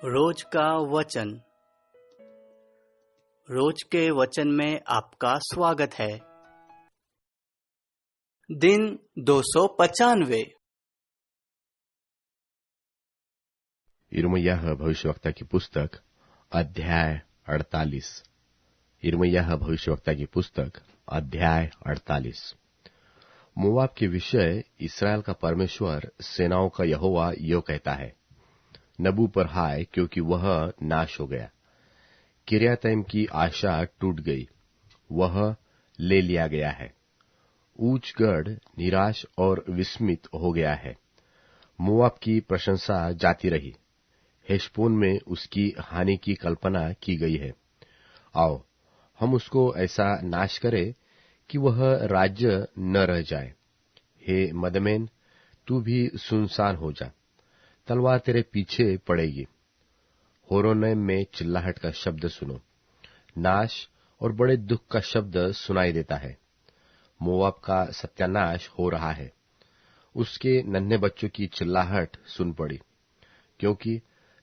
रोज का वचन। रोज के वचन में आपका स्वागत है। दिन 295। यिर्मयाह भविष्यवक्ता की पुस्तक अध्याय 48। यिर्मयाह भविष्यवक्ता की पुस्तक अध्याय 48। मोआब के विषय इस्राएल का परमेश्वर सेनाओं का यहोवा यो कहता है, नबू पर हाय, क्योंकि वह नाश हो गया। किर्यातैम की आशा टूट गई, वह ले लिया गया है। ऊंच गढ़ निराश और विस्मित हो गया है। मोआब की प्रशंसा जाती रही, हेशबोन में उसकी हानि की कल्पना की गई है। आओ, हम उसको ऐसा नाश करें कि वह राज्य न रह जाए। हे मदमेन, तू भी सुनसान हो जा, तलवार तेरे पीछे पड़ेगी। होरोनैम में चिल्लाहट का शब्द सुनो, नाश और बड़े दुख का शब्द सुनाई देता है। मोआब का सत्यानाश हो रहा है, उसके नन्हे बच्चों की चिल्लाहट सुन पड़ी, क्योंकि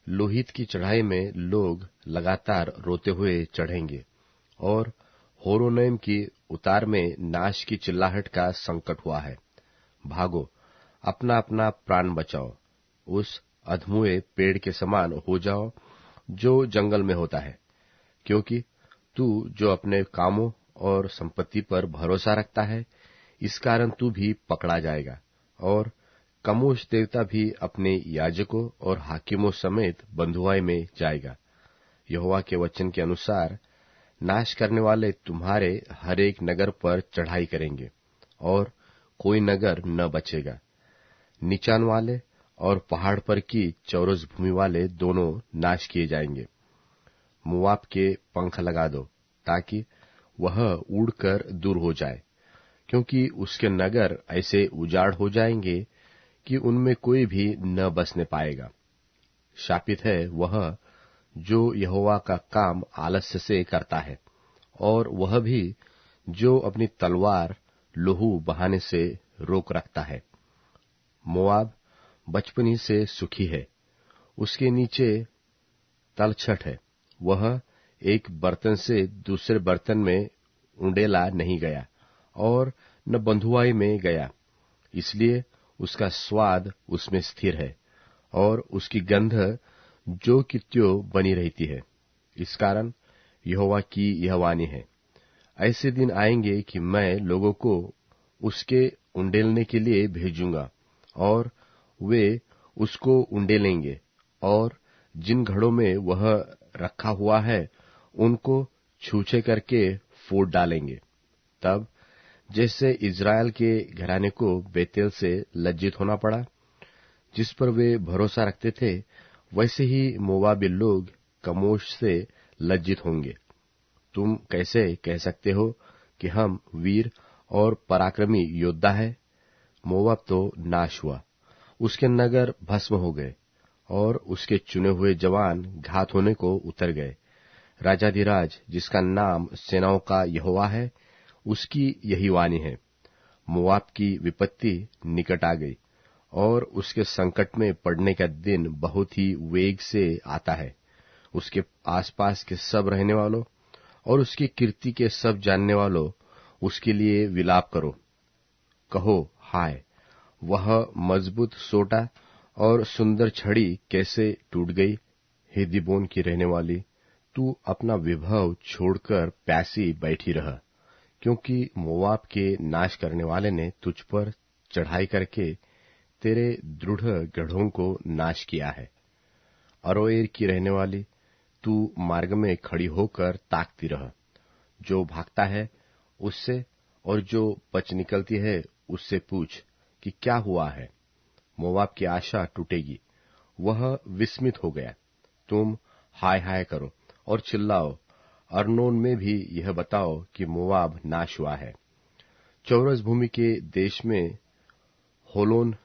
लोहित की चढ़ाई में लोग लगातार रोते हुए चढ़ेंगे और होरोनैम की उतार में नाश की चिल्लाहट का संकट हुआ है। भागो, अपना अपना प्राण बचाओ, उस अधमुए पेड़ के समान हो जाओ जो जंगल में होता है, क्योंकि तू जो अपने कामों और संपत्ति पर भरोसा रखता है, इस कारण तू भी पकड़ा जाएगा। और कमोश देवता भी अपने याजकों और हाकिमों समेत बंधुआई में जाएगा। यहोवा के वचन के अनुसार नाश करने वाले तुम्हारे हर एक नगर पर चढ़ाई करेंगे और कोई नगर न बचेगा। नीचान वाले और पहाड़ पर की चौरस भूमि वाले दोनों नाश किए जाएंगे। मोआब के पंख लगा दो, ताकि वह उड़कर दूर हो जाए, क्योंकि उसके नगर ऐसे उजाड़ हो जाएंगे कि उनमें कोई भी न बसने पाएगा। शापित है वह जो यहोवा का काम आलस्य से करता है, और वह भी जो अपनी तलवार लहू बहाने से रोक रखता है। मोआब बचपनी से सुखी है, उसके नीचे तलछट है। वह एक बर्तन से दूसरे बर्तन में उंडेला नहीं गया और न बंधुआई में गया, इसलिए उसका स्वाद उसमें स्थिर है और उसकी गंध जो की त्यों बनी रहती है। इस कारण यहोवा की यह वाणी है, ऐसे दिन आएंगे कि मैं लोगों को उसके उंडेलने के लिए भेजूंगा और वे उसको उंडेलेंगे, और जिन घड़ों में वह रखा हुआ है उनको छूछे करके फोड़ डालेंगे। तब जैसे इज़राइल के घराने को बेतेल से लज्जित होना पड़ा, जिस पर वे भरोसा रखते थे, वैसे ही मोआबी लोग कमोश से लज्जित होंगे। तुम कैसे कह सकते हो कि हम वीर और पराक्रमी योद्धा है? मोआब तो नाश हुआ, उसके नगर भस्म हो गए और उसके चुने हुए जवान घात होने को उतर गए। राजाधिराज, जिसका नाम सेनाओं का यहोवा है, उसकी यही वाणी है। मोआब की विपत्ति निकट आ गई और उसके संकट में पड़ने का दिन बहुत ही वेग से आता है। उसके आसपास के सब रहने वालों और उसकी कीर्ति के सब जानने वालों, उसके लिए विलाप करो। कहो, हाय, वह मजबूत सोटा और सुंदर छड़ी कैसे टूट गई। हे दीबोन की रहने वाली, तू अपना विभव छोड़कर प्यासी बैठी रह, क्योंकि मोआब के नाश करने वाले ने तुझ पर चढ़ाई करके तेरे दृढ़ गढ़ों को नाश किया है। अरोएर की रहने वाली, तू मार्ग में खड़ी होकर ताकती रह। जो भागता है उससे और जो बच निकलती है उससे पूछ कि क्या हुआ है। मोआब की आशा टूटेगी, वह विस्मित हो गया। तुम हाय हाय करो और चिल्लाओ, अर्नोन में भी यह बताओ कि मोआब नाश हुआ है। चौरस भूमि के देश में होलोन,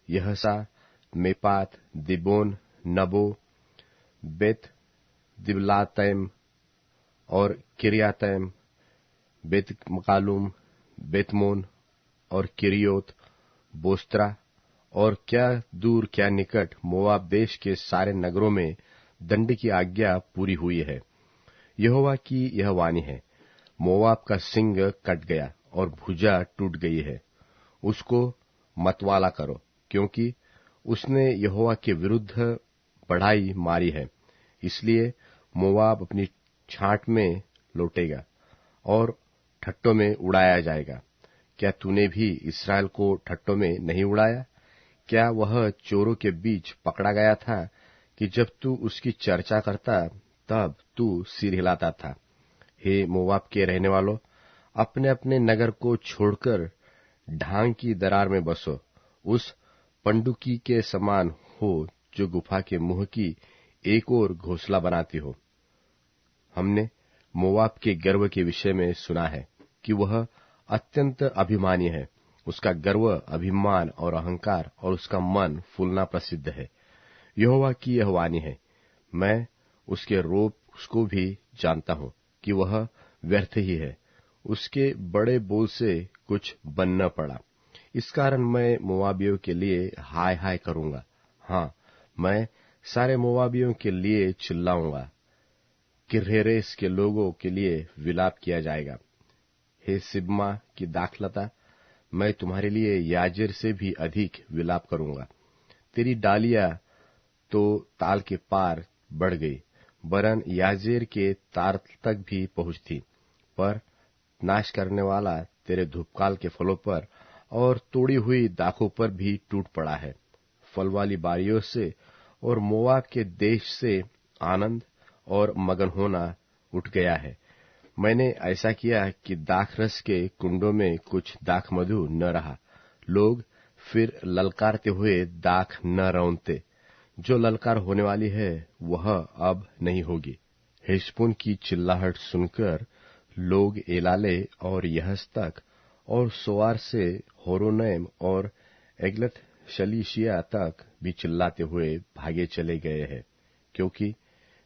यहसा, मेपात, दिबोन, नबो, बेत दिबलातैम और किर्यातैम, बेत मकालूम, बेतमोन और किरियोत, बोस्त्रा और क्या दूर क्या निकट मोआब देश के सारे नगरों में दंड की आज्ञा पूरी हुई है। यहोवा की यह वाणी है, मोआब का सिंग कट गया और भुजा टूट गई है। उसको मतवाला करो, क्योंकि उसने यहोवा के विरुद्ध बढ़ाई मारी है। इसलिए मोआब अपनी छांट में लौटेगा और ठट्टों में उड़ाया जाएगा। क्या तूने भी इसराइल को ठट्टों में नहीं उड़ाया? क्या वह चोरों के बीच पकड़ा गया था कि जब तू उसकी चर्चा करता तब तू सिर हिलाता था? हे मोआब के रहने वालों, अपने अपने नगर को छोड़कर ढांग की दरार में बसो। उस पंडुकी के समान हो जो गुफा के मुंह की एक ओर घोंसला बनाती हो। हमने मोआब के गर्व के विषय में सुना है कि वह अत्यंत अभिमानी है। उसका गर्व, अभिमान और अहंकार और उसका मन फूलना प्रसिद्ध है। यहोवा की यह वाणी है, मैं उसके रोब उसको भी जानता हूं कि वह व्यर्थ ही है। उसके बड़े बोल से कुछ बन न पड़ा। इस कारण मैं मोआबियों के लिए हाय हाय करूंगा। हाँ, मैं सारे मोआबियों के लिए चिल्लाऊंगा। किर्हेरेस के लोगों के लिए विलाप किया जाएगा। हे सिब्मा की दाखलता, मैं तुम्हारे लिए याजेर से भी अधिक विलाप करूंगा। तेरी डालियां तो ताल के पार बढ़ गई, वरन याजेर के तार तक भी पहुंचती। पर नाश करने वाला तेरे धूपकाल के फलों पर और तोड़ी हुई दाखों पर भी टूट पड़ा है। फल वाली बारियों से और मोआब के देश से आनंद और मगन होना उठ गया है। मैंने ऐसा किया कि दाख रस के कुंडों में कुछ दाख मधु न रहा। लोग फिर ललकारते हुए दाख न रौंदते। जो ललकार होने वाली है वह अब नहीं होगी। हेशबोन की चिल्लाहट सुनकर लोग एलाले और यहस तक और सोआर से होरोनैम और एग्लत शलीशिया तक भी चिल्लाते हुए भागे चले गए हैं, क्योंकि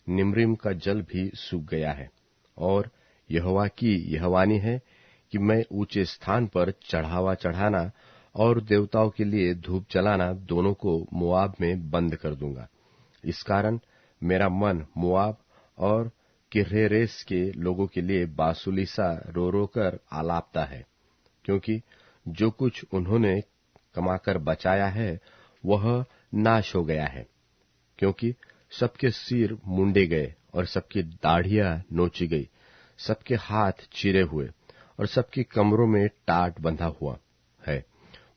निम्रिम का जल भी सूख गया है। और यहोवा की यह वाणी है कि मैं ऊंचे स्थान पर चढ़ावा चढ़ाना और देवताओं के लिए धूप जलाना दोनों को मोआब में बंद कर दूंगा। इस कारण मेरा मन मोआब और किर्हेरेस के लोगों के लिए बांसुली सा रो रो कर आलापता है, क्योंकि जो कुछ उन्होंने कमाकर बचाया है वह नाश हो गया है। क्योंकि सबके सिर मुंडे गए और सबकी दाढ़ियां नोची गई, सबके हाथ चिरे हुए और सबकी कमरों में टाट बंधा हुआ है।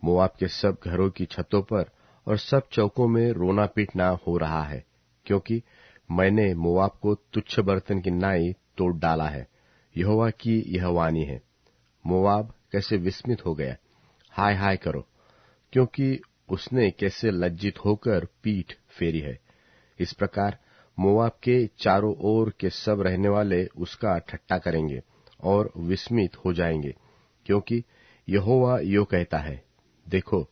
मोआब के सब घरों की छतों पर और सब चौकों में रोना पीटना हो रहा है, क्योंकि मैंने मोआब को तुच्छ बर्तन की नाई तोड़ डाला है। यहोवा की यह वाणी है, मोआब कैसे विस्मित हो गया। हाय हाय करो, क्योंकि उसने कैसे लज्जित होकर पीठ फेरी है। इस प्रकार मोआब के चारों ओर के सब रहने वाले उसका ठट्ठा करेंगे और विस्मित हो जाएंगे, क्योंकि यहोवा यो कहता है, देखो,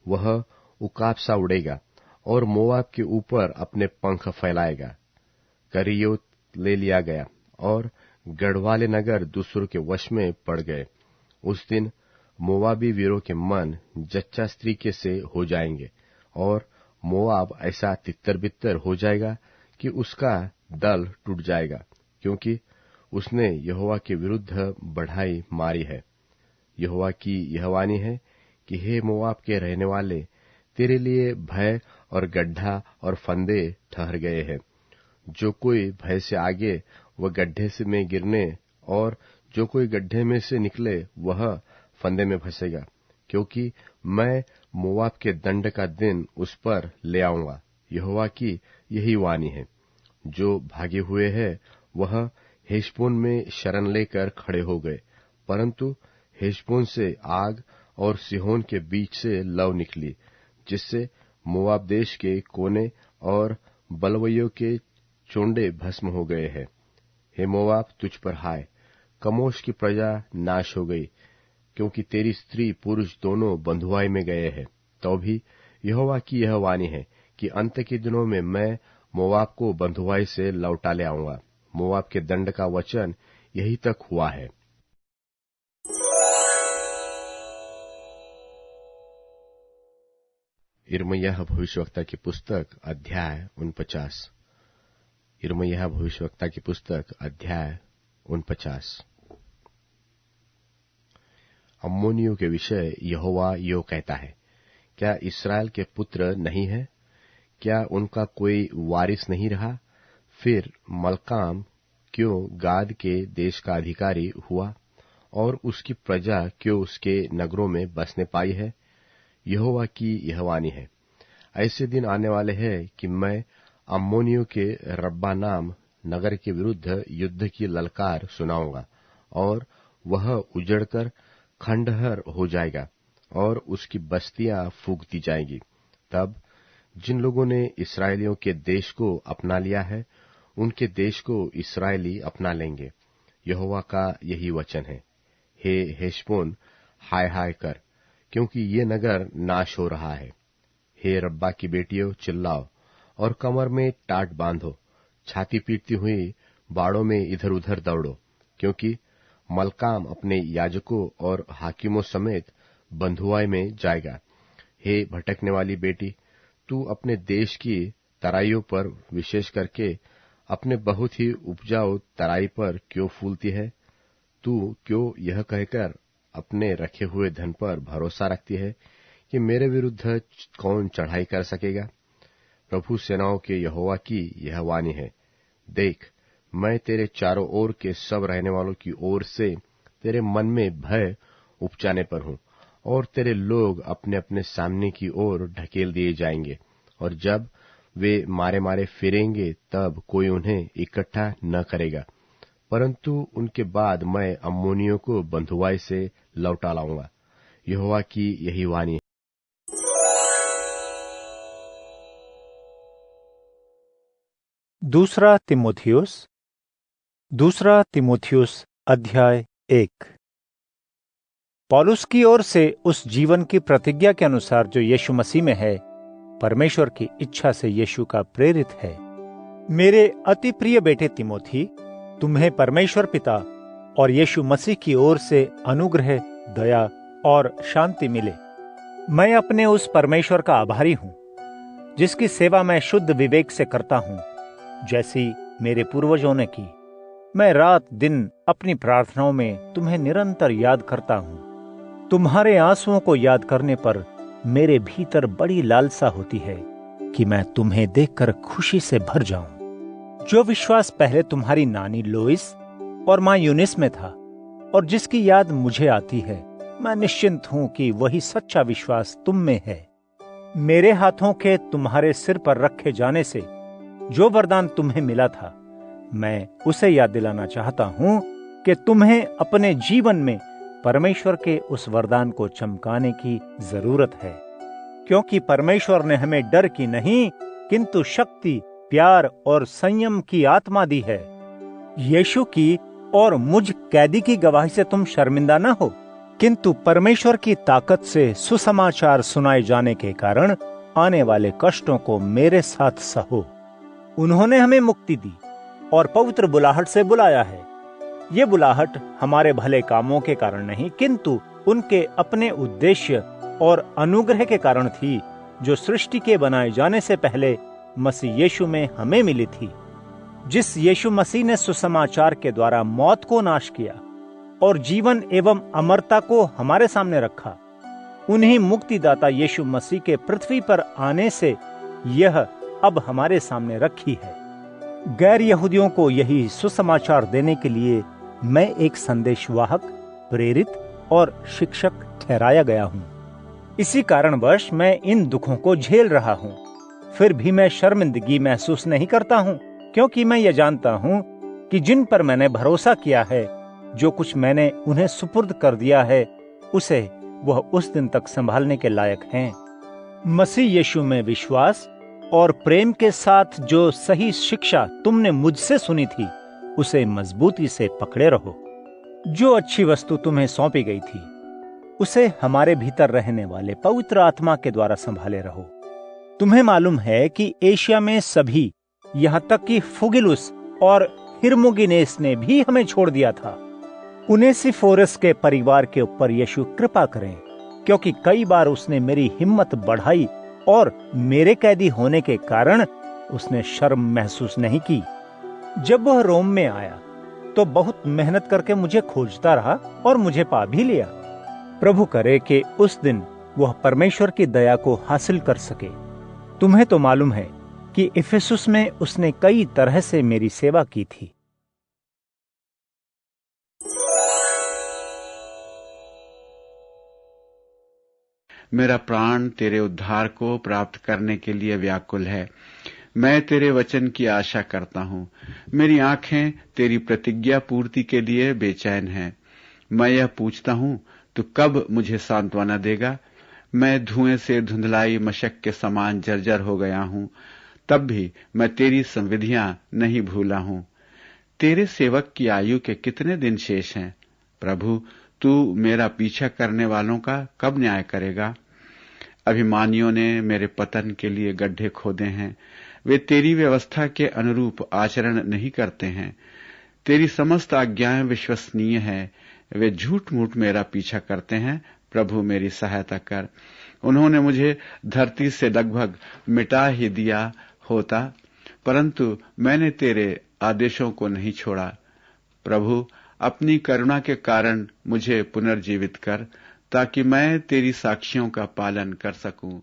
वह उकाब सा उड़ेगा और मोआब के ऊपर अपने पंख फैलाएगा। करियोत ले लिया गया और गढ़वाले नगर दूसरों के वश में पड़ गए। उस दिन मोआबी वीरों के मन जच्चा स्त्री के से हो जाएंगे और मोआब ऐसा तितर बितर हो जाएगा कि उसका दल टूट जाएगा, क्योंकि उसने यहोवा के विरुद्ध बढ़ाई मारी है। यहोवा की यह वाणी है कि हे मोआब के रहने वाले, तेरे लिए भय और गड्ढा और फंदे ठहर गए हैं। जो कोई भय से आगे वह गड्ढे से में गिरने और जो कोई गड्ढे में से निकले वह फंदे में फंसेगा, क्योंकि मैं मोआब के दंड का दिन उस पर ले आऊंगा। यहोवा की यही वाणी है। जो भागे हुए हैं वह हेशबोन में शरण लेकर खड़े हो गए, परंतु हेशबोन से आग और सिहोन के बीच से लौ निकली, जिससे मोआब देश के कोने और बलवइयों के चोंडे भस्म हो गए हैं। हे मोआब, तुझ पर हाय, कमोश की प्रजा नाश हो गई, क्योंकि तेरी स्त्री पुरुष दोनों बंधुआई में गए हैं। तो भी यहोवा की यह वाणी है कि अंत के दिनों में मैं मोआब को बंधुआई से लौटा ले आऊंगा। मोआब के दंड का वचन यही तक हुआ है। यिर्मयाह भविष्यवक्ता की पुस्तक अध्याय 49। यिर्मयाह भविष्यवक्ता की पुस्तक अध्याय 49। अम्मोनियों के विषय यहोवा यो कहता है, क्या इस्राएल के पुत्र नहीं है? क्या उनका कोई वारिस नहीं रहा? फिर मलकाम क्यों गाद के देश का अधिकारी हुआ और उसकी प्रजा क्यों उसके नगरों में बसने पाई है? यहोवा की यह वाणी है, ऐसे दिन आने वाले हैं कि मैं अम्मोनियों के रब्बा नाम नगर के विरुद्ध युद्ध की ललकार सुनाऊंगा और वह उजड़कर खंडहर हो जाएगा और उसकी बस्तियां फूंक दी जाएंगी। तब जिन लोगों ने इस्राएलियों के देश को अपना लिया है, उनके देश को इस्राएली अपना लेंगे। यहोवा का यही वचन है। हे हेशबोन, हाय हाय कर, क्योंकि ये नगर नाश हो रहा है। हे रब्बा की बेटियों, चिल्लाओ और कमर में टाट बांधो, छाती पीटती हुई बाड़ों में इधर उधर दौड़ो, क्योंकि मलकाम अपने याजकों और हाकिमों समेत बंधुआई में जाएगा। हे भटकने वाली बेटी, तू अपने देश की तराइयों पर, विशेष करके अपने बहुत ही उपजाऊ तराई पर क्यों फूलती है? तू क्यों यह कहकर अपने रखे हुए धन पर भरोसा रखती है कि मेरे विरुद्ध कौन चढ़ाई कर सकेगा? प्रभु सेनाओं के यहोवा की यह वाणी है, देख, मैं तेरे चारों ओर के सब रहने वालों की ओर से तेरे मन में भय उपजाने पर हूं, और तेरे लोग अपने अपने सामने की ओर ढकेल दिए जाएंगे, और जब वे मारे मारे फिरेंगे तब कोई उन्हें इकट्ठा न करेगा, परंतु उनके बाद मैं अम्मोनियों को बंधुआई से लौटा लाऊंगा। यहोवा की यही वाणी है। दूसरा तिमोथियुस अध्याय 1। पौलुस की ओर से उस जीवन की प्रतिज्ञा के अनुसार जो यीशु मसीह में है, परमेश्वर की इच्छा से यीशु का प्रेरित है। मेरे अति प्रिय बेटे तिमोथी, तुम्हें परमेश्वर पिता और यीशु मसीह की ओर से अनुग्रह, दया और शांति मिले। मैं अपने उस परमेश्वर का आभारी हूं, जिसकी सेवा मैं शुद्ध विवेक से करता हूं, जैसी मेरे पूर्वजों ने की। मैं रात दिन अपनी प्रार्थनाओं में तुम्हें निरंतर याद करता हूं। तुम्हारे आंसुओं को याद करने पर मेरे भीतर बड़ी लालसा होती है कि मैं तुम्हें देखकर खुशी से भर जाऊं। जो विश्वास पहले तुम्हारी नानी लोइस और मां यूनिस में था और जिसकी याद मुझे आती है, मैं निश्चिंत हूं कि वही सच्चा विश्वास तुम में है। मेरे हाथों के तुम्हारे सिर पर रखे जाने से जो वरदान तुम्हें मिला था, मैं उसे याद दिलाना चाहता हूं कि तुम्हें अपने जीवन में परमेश्वर के उस वरदान को चमकाने की जरूरत है, क्योंकि परमेश्वर ने हमें डर की नहीं किंतु शक्ति, प्यार और संयम की आत्मा दी है। यीशु की और मुझ कैदी की गवाही से तुम शर्मिंदा न हो, किंतु परमेश्वर की ताकत से सुसमाचार सुनाए जाने के कारण आने वाले कष्टों को मेरे साथ सहो। उन्होंने हमें मुक्ति दी और पवित्र बुलाहट से बुलाया है। ये बुलाहट हमारे भले कामों के कारण नहीं, किंतु उनके अपने उद्देश्य और अनुग्रह के कारण थी, जो सृष्टि के बनाए जाने से पहले मसीह यीशु में हमें मिली थी। जिस यीशु मसीह ने सुसमाचार के द्वारा मौत को नाश किया और जीवन एवं अमरता को हमारे सामने रखा, उन्हीं मुक्तिदाता यीशु मसीह के पृथ्वी पर आने से यह अब हमारे सामने रखी है। गैर यहूदियों को यही सुसमाचार देने के लिए मैं एक संदेशवाहक, प्रेरित और शिक्षक ठहराया गया हूँ। इसी कारणवश मैं इन दुखों को झेल रहा हूँ। फिर भी मैं शर्मिंदगी महसूस नहीं करता हूँ, क्योंकि मैं ये जानता हूँ कि जिन पर मैंने भरोसा किया है, जो कुछ मैंने उन्हें सुपुर्द कर दिया है, उसे वह उस दिन तक संभालने के लायक हैं। मसीह यीशु में विश्वास और प्रेम के साथ जो सही शिक्षा तुमने मुझसे सुनी थी, उसे मजबूती से पकड़े रहो। जो अच्छी वस्तु तुम्हें सौंपी गई थी, उसे हमारे भीतर रहने वाले पवित्र आत्मा के द्वारा संभाले रहो। तुम्हें मालूम है कि एशिया में सभी, यहाँ तक कि फुगिलुस और हिरमुगिनेस ने भी हमें छोड़ दिया था। उनेसिफोरस के परिवार के ऊपर यीशु कृपा करें, क्योंकि कई बार उसने मेरी हिम्मत बढ़ाई और मेरे कैदी होने के कारण उसने शर्म महसूस नहीं की। जब वह रोम में आया तो बहुत मेहनत करके मुझे खोजता रहा और मुझे पा भी लिया। प्रभु करे कि उस दिन वह परमेश्वर की दया को हासिल कर सके। तुम्हें तो मालूम है कि इफिसुस में उसने कई तरह से मेरी सेवा की थी। मेरा प्राण तेरे उद्धार को प्राप्त करने के लिए व्याकुल है। मैं तेरे वचन की आशा करता हूँ। मेरी आंखें तेरी प्रतिज्ञा पूर्ति के लिए बेचैन हैं। मैं यह पूछता हूँ, तू कब मुझे सांत्वना देगा? मैं धुएं से धुंधलाई मशक के समान जर्जर हो गया हूँ, तब भी मैं तेरी संविधियां नहीं भूला हूँ। तेरे सेवक की आयु के कितने दिन शेष हैं? प्रभु, तू मेरा पीछा करने वालों का कब न्याय करेगा? अभिमानियों ने मेरे पतन के लिए गड्ढे खोदे हैं। वे तेरी व्यवस्था के अनुरूप आचरण नहीं करते हैं। तेरी समस्त आज्ञाएं विश्वसनीय है। वे झूठ मूठ मेरा पीछा करते हैं। प्रभु, मेरी सहायता कर। उन्होंने मुझे धरती से लगभग मिटा ही दिया होता, परंतु मैंने तेरे आदेशों को नहीं छोड़ा। प्रभु, अपनी करुणा के कारण मुझे पुनर्जीवित कर, ताकि मैं तेरी साक्षियों का पालन कर सकूं।